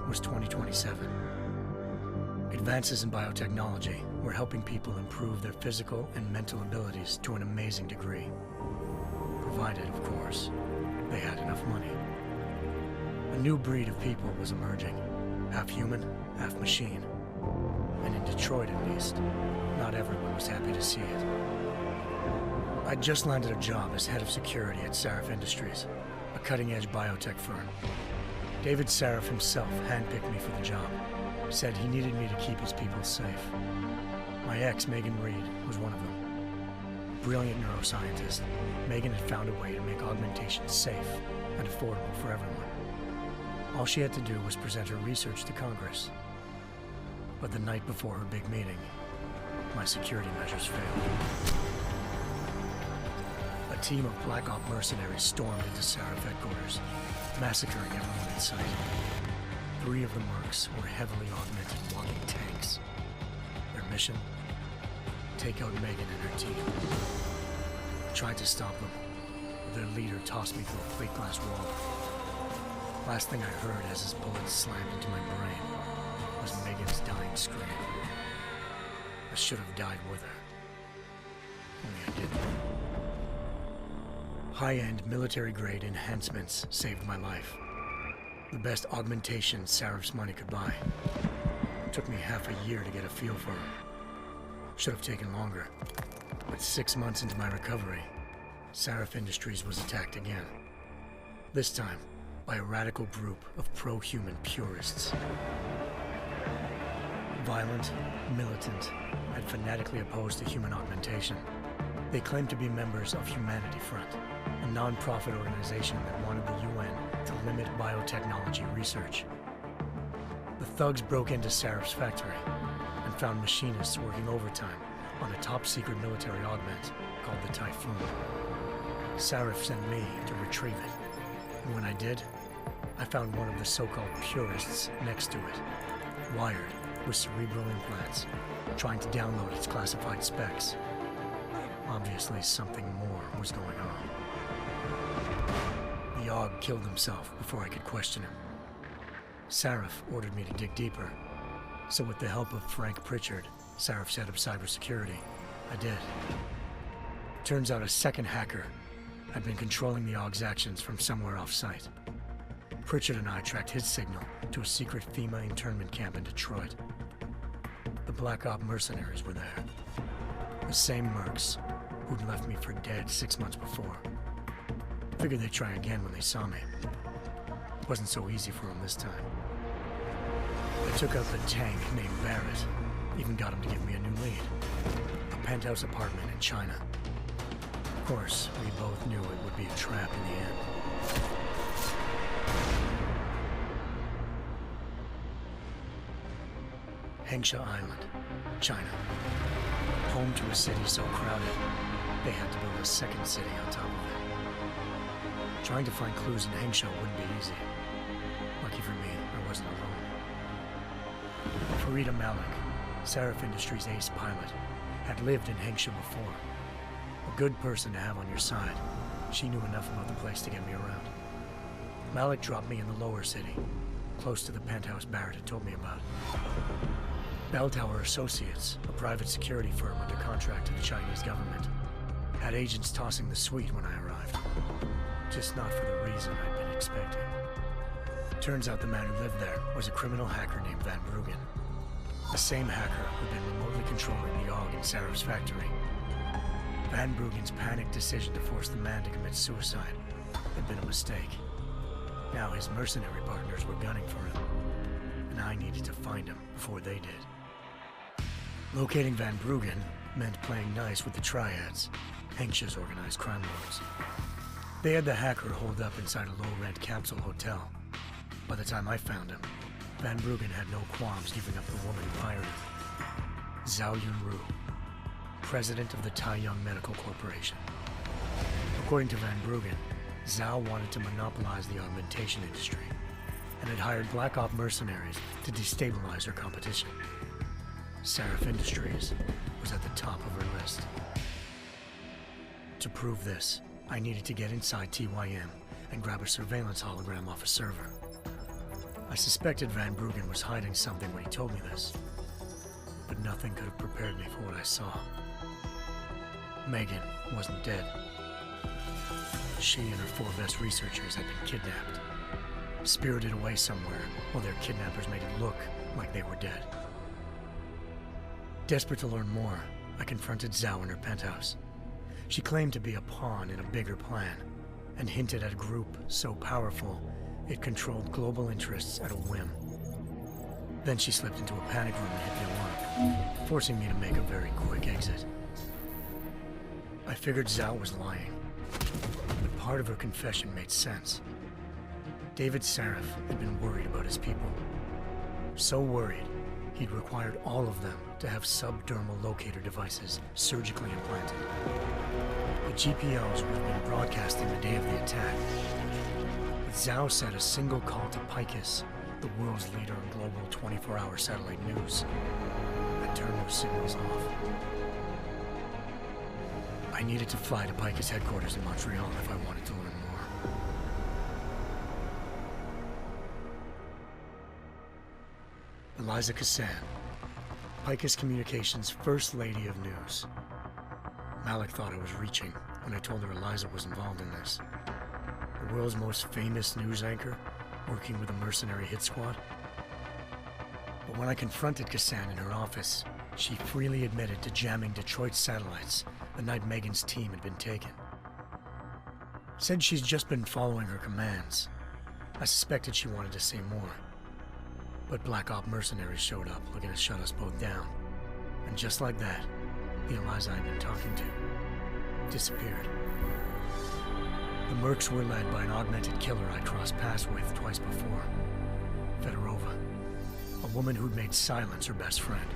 was 2027. Advances in biotechnology were helping people improve their physical and mental abilities to an amazing degree. Provided, of course, they had enough money. A new breed of people was emerging, half human, half machine. And in Detroit, at least, not everyone was happy to see it. I'd just landed a job as head of security at Sarif Industries, a cutting-edge biotech firm. David Sarif himself handpicked me for the job, said he needed me to keep his people safe. My ex, Megan Reed, was one of them. Brilliant neuroscientist, Megan had found a way to make augmentation safe and affordable for everyone. All she had to do was present her research to Congress. But the night before her big meeting, my security measures failed. A team of Black Op mercenaries stormed into Sarif headquarters, massacring everyone in sight. 3 of the mercs were heavily augmented walking tanks. Their mission? Take out Megan and her team. I tried to stop them, but their leader tossed me through a plate glass wall. Last thing I heard as his bullets slammed into my brain was Megan's dying scream. I should have died with her. Only I didn't. High-end military-grade enhancements saved my life. The best augmentation Sarif's money could buy. It took me half a year to get a feel for her. Should have taken longer. But 6 months into my recovery, Sarif Industries was attacked again. This time, by a radical group of pro-human purists. Violent, militant, and fanatically opposed to human augmentation. They claimed to be members of Humanity Front, a non-profit organization that wanted the UN to limit biotechnology research. The thugs broke into Sarif's factory and found machinists working overtime on a top-secret military augment called the Typhoon. Sarif sent me to retrieve it, and when I did, I found one of the so-called purists next to it, wired with cerebral implants, trying to download its classified specs. Obviously, something more was going on. The AUG killed himself before I could question him. Sarif ordered me to dig deeper, so with the help of Frank Pritchard, Sarif's head of cybersecurity, I did. Turns out a second hacker had been controlling the AUG's actions from somewhere off-site. Pritchard and I tracked his signal to a secret FEMA internment camp in Detroit. The Black Op mercenaries were there. The same mercs who'd left me for dead 6 months before. Figured they'd try again when they saw me. Wasn't so easy for them this time. They took out the tank named Barrett, even got him to give me a new lead. A penthouse apartment in China. Of course, we both knew it would be a trap in the end. Hengsha Island, China. Home to a city so crowded, they had to build a second city on top of it. Trying to find clues in Hengsha wouldn't be easy. Lucky for me, I wasn't alone. Farida Malik, Sarif Industries' ace pilot, had lived in Hengsha before. A good person to have on your side. She knew enough about the place to get me around. Malik dropped me in the lower city, close to the penthouse Barrett had told me about. Bell Tower Associates, a private security firm under contract to the Chinese government, had agents tossing the suite when I arrived. Just not for the reason I'd been expecting. Turns out the man who lived there was a criminal hacker named Van Bruggen. The same hacker who'd been remotely controlling the AUG in Sarif's factory. Van Bruggen's panicked decision to force the man to commit suicide had been a mistake. Now his mercenary partners were gunning for him, and I needed to find him before they did. Locating Van Bruggen meant playing nice with the Triads, Hengsha's organized crime lords. They had the hacker holed up inside a low-rent capsule hotel. By the time I found him, Van Bruggen had no qualms giving up the woman who hired him. Zhao Yunru, president of the Taiyang Medical Corporation. According to Van Bruggen, Zhao wanted to monopolize the augmentation industry and had hired Black Op mercenaries to destabilize her competition. Sarif Industries was at the top of her list. To prove this, I needed to get inside TYM and grab a surveillance hologram off a server. I suspected Van Bruggen was hiding something when he told me this, but nothing could have prepared me for what I saw. Megan wasn't dead. She and her 4 best researchers had been kidnapped, spirited away somewhere while their kidnappers made it look like they were dead. Desperate to learn more, I confronted Zhao in her penthouse. She claimed to be a pawn in a bigger plan, and hinted at a group so powerful it controlled global interests at a whim. Then she slipped into a panic room and hit me alarm, forcing me to make a very quick exit. I figured Zhao was lying, but part of her confession made sense. David Sarif had been worried about his people. So worried, he'd required all of them to have subdermal locator devices surgically implanted. The GPOs would have been broadcasting the day of the attack. But Zhao said a single call to Picus, the world's leader in global 24-hour satellite news, had turned those signals off. I needed to fly to Picus headquarters in Montreal if I wanted to learn more. Eliza Cassan, Picus Communications' First Lady of News. Malik thought I was reaching when I told her Eliza was involved in this. The world's most famous news anchor, working with a mercenary hit squad. But when I confronted Cassan in her office, she freely admitted to jamming Detroit's satellites the night Megan's team had been taken. Said she's just been following her commands. I suspected she wanted to say more. But Black Op mercenaries showed up looking to shut us both down. And just like that, the Eliza I'd been talking to disappeared. The mercs were led by an augmented killer I crossed paths with twice before, Fedorova, a woman who'd made silence her best friend.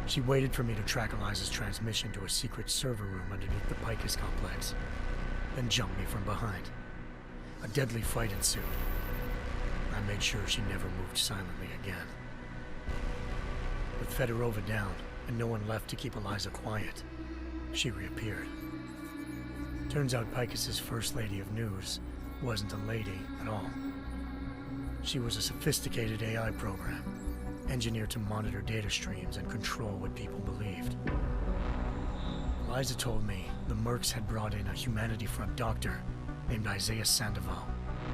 She waited for me to track Eliza's transmission to a secret server room underneath the Picus complex, then jumped me from behind. A deadly fight ensued. I made sure she never moved silently again. With Fedorova down and no one left to keep Eliza quiet, she reappeared. Turns out Picus's First Lady of News wasn't a lady at all. She was a sophisticated AI program, engineered to monitor data streams and control what people believed. Eliza told me the mercs had brought in a Humanity Front doctor named Isaiah Sandoval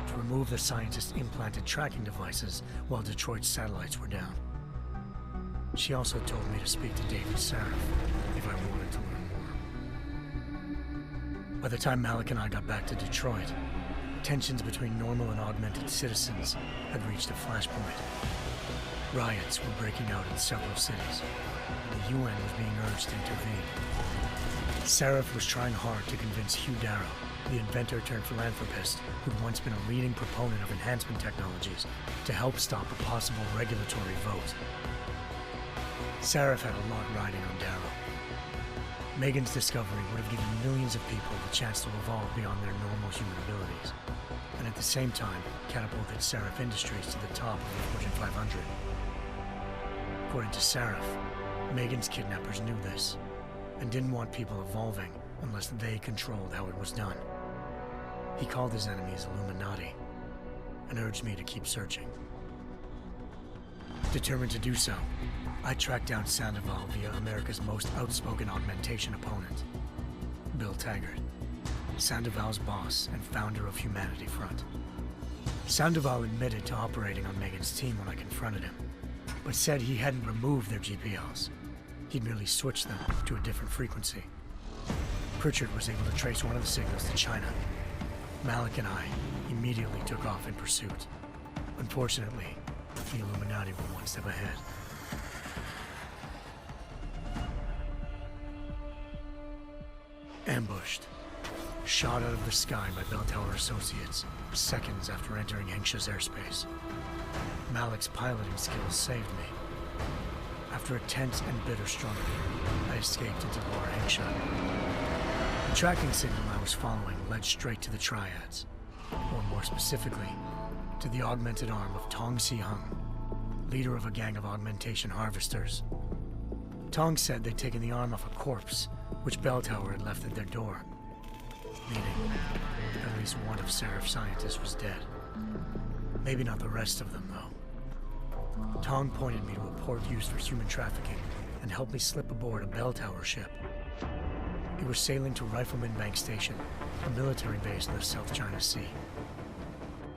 to remove the scientist's implanted tracking devices while Detroit's satellites were down. She also told me to speak to David Sarif if I wanted to learn more. By the time Malik and I got back to Detroit, tensions between normal and augmented citizens had reached a flashpoint. Riots were breaking out in several cities, and the UN was being urged to intervene. Sarif was trying hard to convince Hugh Darrow, the inventor turned philanthropist who'd once been a leading proponent of enhancement technologies, to help stop a possible regulatory vote. Sarif had a lot riding on Darrow. Megan's discovery would have given millions of people the chance to evolve beyond their normal human abilities, and at the same time catapulted Sarif Industries to the top of the Fortune 500. According to Sarif, Megan's kidnappers knew this, and didn't want people evolving unless they controlled how it was done. He called his enemies Illuminati, and urged me to keep searching. Determined to do so, I tracked down Sandoval via America's most outspoken augmentation opponent, Bill Taggart, Sandoval's boss and founder of Humanity Front. Sandoval admitted to operating on Megan's team when I confronted him, but said he hadn't removed their GPLs. He'd merely switched them to a different frequency. Pritchard was able to trace one of the signals to China. Malik and I immediately took off in pursuit. Unfortunately, the Illuminati were one step ahead. Ambushed. Shot out of the sky by Bell Tower Associates, seconds after entering Hengsha's airspace. Malik's piloting skills saved me. After a tense and bitter struggle, I escaped into Lower Hengsha. The tracking signal I was following led straight to the Triads, or more specifically, to the augmented arm of Tong Si-hung, leader of a gang of augmentation harvesters. Tong said they'd taken the arm off a corpse, which Bell Tower had left at their door, meaning at least one of Sarif's scientists was dead. Maybe not the rest of them, though. Tong pointed me to a port used for human trafficking and helped me slip aboard a bell tower ship. It was sailing to Rifleman Bank Station, a military base in the South China Sea.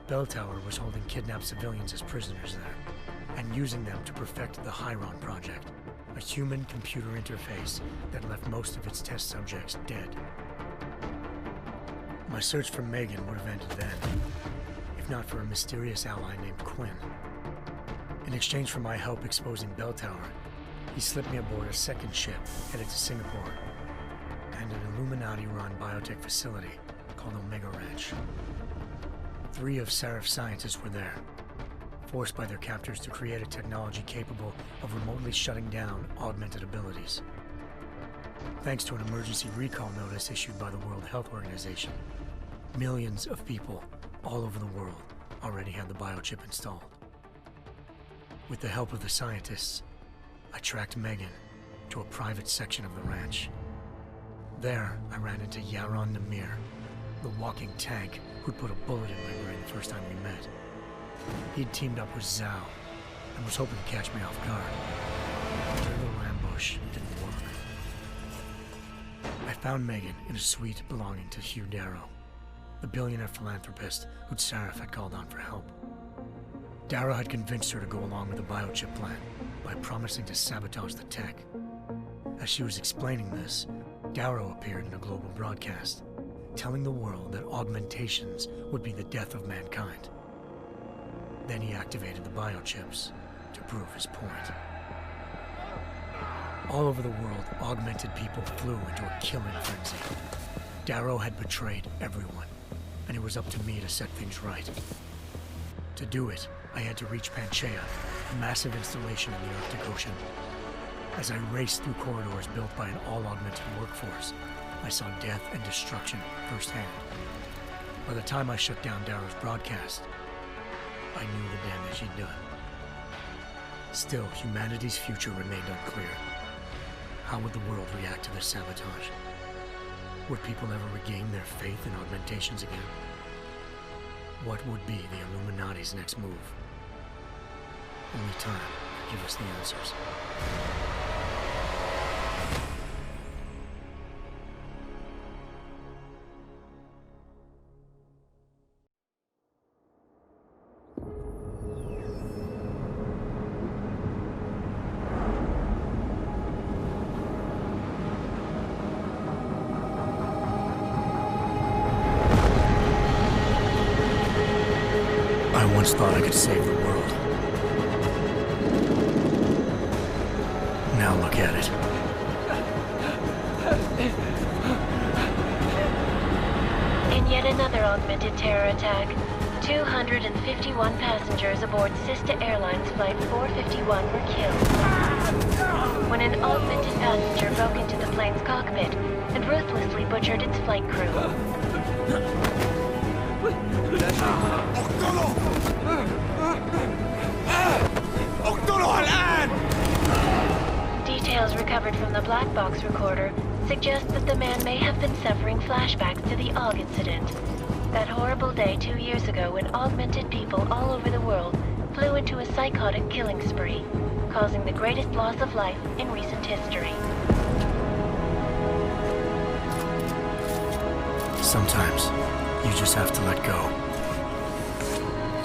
Bell Tower was holding kidnapped civilians as prisoners there, and using them to perfect the Hyron Project, a human-computer interface that left most of its test subjects dead. My search for Megan would have ended then, if not for a mysterious ally named Quinn. In exchange for my help exposing Bell Tower, he slipped me aboard a second ship headed to Singapore, and an Illuminati-run biotech facility called Omega Ranch. 3 of Seraph's scientists were there, forced by their captors to create a technology capable of remotely shutting down augmented abilities. Thanks to an emergency recall notice issued by the World Health Organization, millions of people all over the world already had the biochip installed. With the help of the scientists, I tracked Megan to a private section of the ranch. There, I ran into Yaron Namir, the walking tank who'd put a bullet in my brain the first time we met. He'd teamed up with Zhao and was hoping to catch me off guard. Their little ambush didn't work. I found Megan in a suite belonging to Hugh Darrow, the billionaire philanthropist who'd Seraph had called on for help. Darrow had convinced her to go along with the biochip plan by promising to sabotage the tech. As she was explaining this, Darrow appeared in a global broadcast, telling the world that augmentations would be the death of mankind. Then he activated the biochips to prove his point. All over the world, augmented people flew into a killing frenzy. Darrow had betrayed everyone, and it was up to me to set things right. To do it, I had to reach Panchaea, a massive installation in the Arctic Ocean. As I raced through corridors built by an all-augmented workforce, I saw death and destruction firsthand. By the time I shut down Darrow's broadcast, I knew the damage he'd done. Still, humanity's future remained unclear. How would the world react to this sabotage? Would people ever regain their faith in augmentations again? What would be the Illuminati's next move? Only time could give us the answers. I once thought I could save the world. Now look at it. In yet another augmented terror attack, 251 passengers aboard Sister Airlines Flight 451 were killed when an augmented passenger broke into the plane's cockpit and ruthlessly butchered its flight crew. Details recovered from the black box recorder suggest that the man may have been suffering flashbacks to the AUG incident. That horrible day 2 years ago when augmented people all over the world flew into a psychotic killing spree, causing the greatest loss of life in recent history. Sometimes, you just have to let go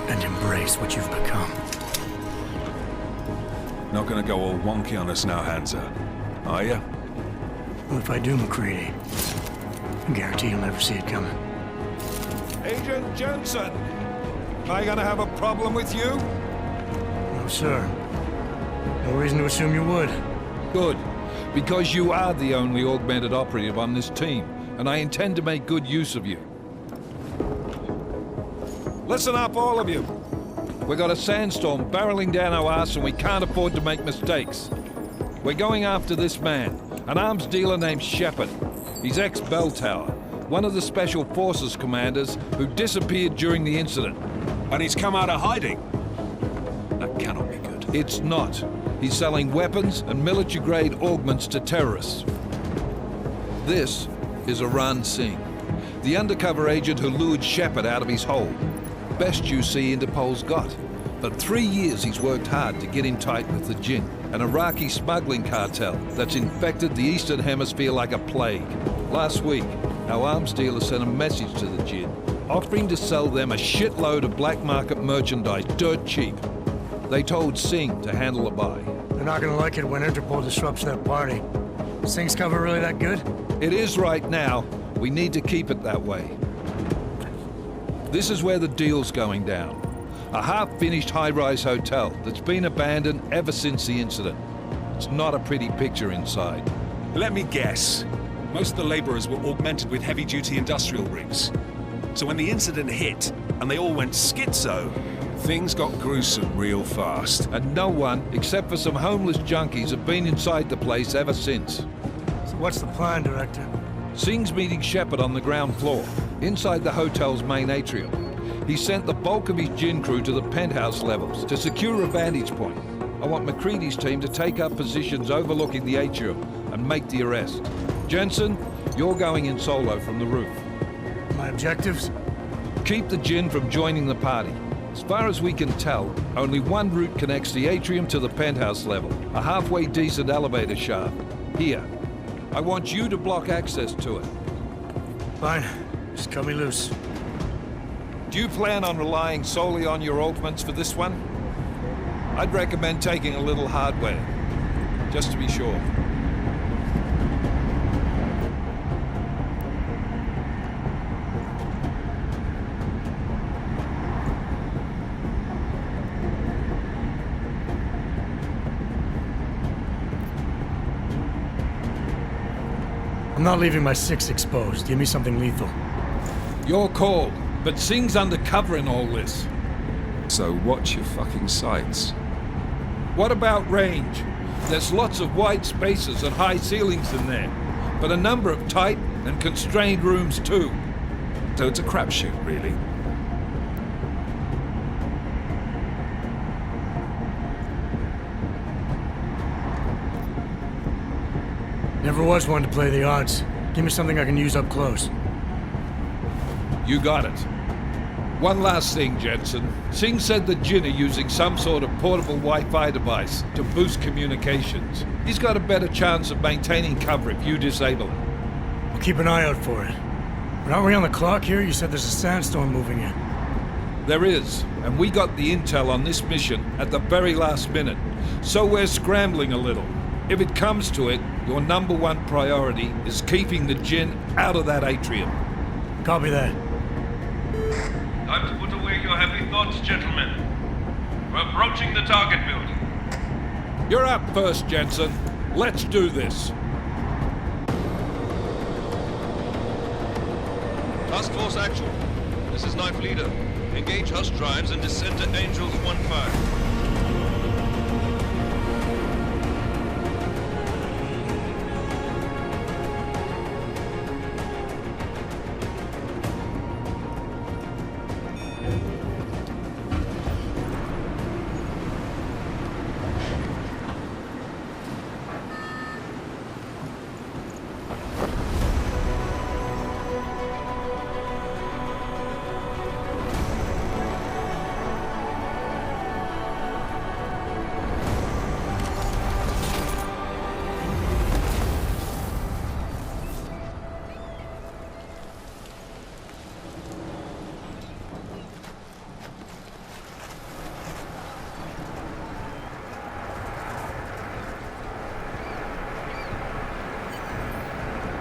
and embrace what you've become. Not gonna go all wonky on us now, Hansa, are you? Well, if I do, McCready, I guarantee you'll never see it coming. Agent Jensen, am I gonna have a problem with you? No, sir. No reason to assume you would. Good, because you are the only augmented operative on this team, and I intend to make good use of you. Listen up, all of you. We got a sandstorm barreling down our arse and we can't afford to make mistakes. We're going after this man, an arms dealer named Shepard. He's ex-Bell Tower, one of the Special Forces commanders who disappeared during the incident. And he's come out of hiding? That cannot be good. It's not. He's selling weapons and military-grade augments to terrorists. This is Aran Singh, the undercover agent who lured Shepard out of his hole. best UC Interpol's got. For 3 years he's worked hard to get in tight with the Jinn, an Iraqi smuggling cartel that's infected the Eastern Hemisphere like a plague. Last week, our arms dealer sent a message to the Jinn, offering to sell them a shitload of black market merchandise dirt cheap. They told Singh to handle the buy. They're not gonna like it when Interpol disrupts their party. Singh's cover really that good? It is right now. We need to keep it that way. This is where the deal's going down. A half-finished high-rise hotel that's been abandoned ever since the incident. It's not a pretty picture inside. Let me guess. Most of the laborers were augmented with heavy-duty industrial rigs. So when the incident hit, and they all went schizo, things got gruesome real fast. And no one, except for some homeless junkies, have been inside the place ever since. So what's the plan, Director? Singh's meeting Shepard on the ground floor, inside the hotel's main atrium. He sent the bulk of his Jinn crew to the penthouse levels to secure a vantage point. I want McCready's team to take up positions overlooking the atrium and make the arrest. Jensen, you're going in solo from the roof. My objectives? Keep the Jinn from joining the party. As far as we can tell, only one route connects the atrium to the penthouse level, a halfway decent elevator shaft. Here. I want you to block access to it. Fine. Just cut me loose. Do you plan on relying solely on your augments for this one? I'd recommend taking a little hardware, just to be sure. I'm not leaving my 6 exposed. Give me something lethal. Your call, but Singh's undercover in all this. So watch your fucking sights. What about range? There's lots of wide spaces and high ceilings in there, but a number of tight and constrained rooms too. So it's a crapshoot, really. Never was one to play the odds. Give me something I can use up close. You got it. One last thing, Jensen. Singh said the Jinn are using some sort of portable Wi-Fi device to boost communications. He's got a better chance of maintaining cover if you disable it. I'll keep an eye out for it. But aren't we on the clock here? You said there's a sandstorm moving in. There is, and we got the intel on this mission at the very last minute, so we're scrambling a little. If it comes to it, your #1 priority is keeping the Jinn out of that atrium. Copy that. Time to put away your heavy thoughts, gentlemen. We're approaching the target building. You're up first, Jensen. Let's do this. Task Force Actual. This is Knife Leader. Engage Hush drives and descend to Angels 1-5.